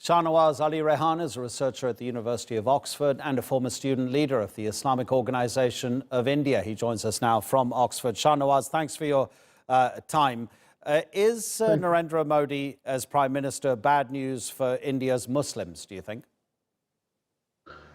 Shahnawaz Ali Raihan is a researcher at the University of Oxford and a former student leader of the Islamic Organization of India. He joins us now from Oxford. Shahnawaz, thanks for your time. Is Narendra Modi as Prime Minister bad news for India's Muslims, do you think?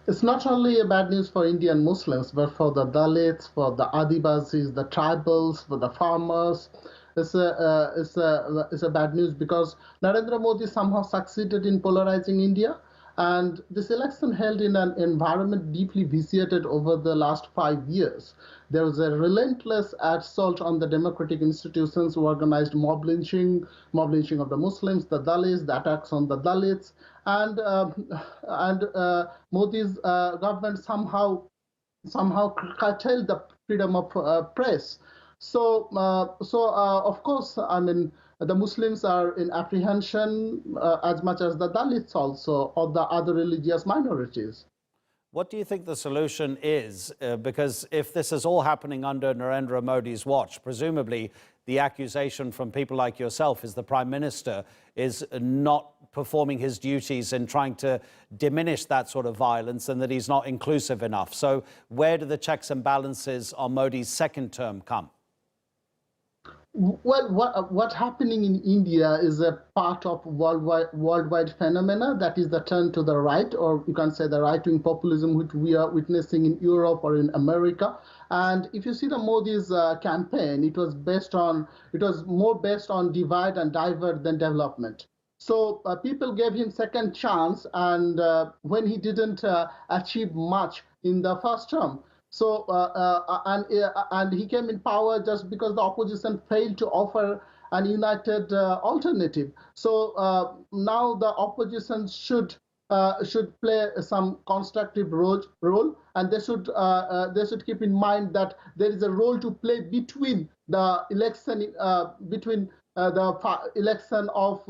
It's not only a bad news for Indian Muslims, but for the Dalits, for the Adivasis, the tribals, for the farmers. It's a bad news because Narendra Modi somehow succeeded in polarizing India. And this election held in an environment deeply vitiated over the last 5 years. There was a relentless assault on the democratic institutions who organized mob lynching of the Muslims, the Dalits, the attacks on the Dalits, and Modi's government somehow curtailed the freedom of press. So of course, I mean, the Muslims are in apprehension as much as the Dalits also, or the other religious minorities. What do you think the solution is? Because if this is all happening under Narendra Modi's watch, presumably the accusation from people like yourself is the Prime Minister is not performing his duties in trying to diminish that sort of violence and that he's not inclusive enough. So where do the checks and balances on Modi's second term come? Well, what's happening in India is a part of worldwide phenomena, that is the turn to the right, or you can say the right-wing populism, which we are witnessing in Europe or in America. And if you see the Modi's campaign, it was more based on divide and divert than development. So people gave him second chance, and when he didn't achieve much in the first term. So and he came in power just because the opposition failed to offer an united alternative. So now the opposition should play some constructive role, and they should keep in mind that there is a role to play between the election the election of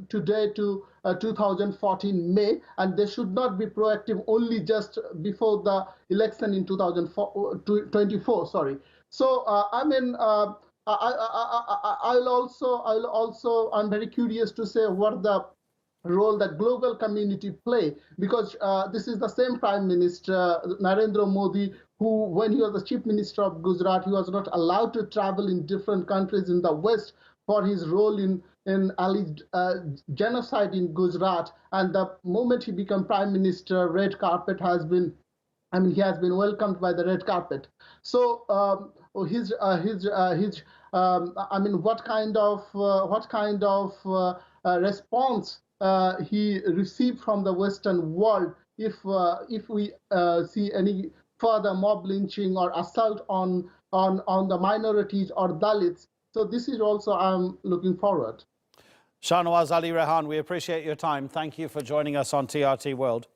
today to 2014 May, and they should not be proactive only just before the election in 2024. Sorry. So I mean, I'm very curious to say what the role that global community play, because this is the same Prime Minister Narendra Modi who, when he was the Chief Minister of Gujarat, he was not allowed to travel in different countries in the West for his role in alleged genocide in Gujarat. And the moment he became Prime Minister, red carpet has been, I mean, he has been welcomed by the red carpet. So I mean, what kind of response he received from the Western world if we see any further mob lynching or assault on the minorities or Dalits. So this is also I'm looking forward. Shahnawaz Ali Raihan, we appreciate your time. Thank you for joining us on TRT World.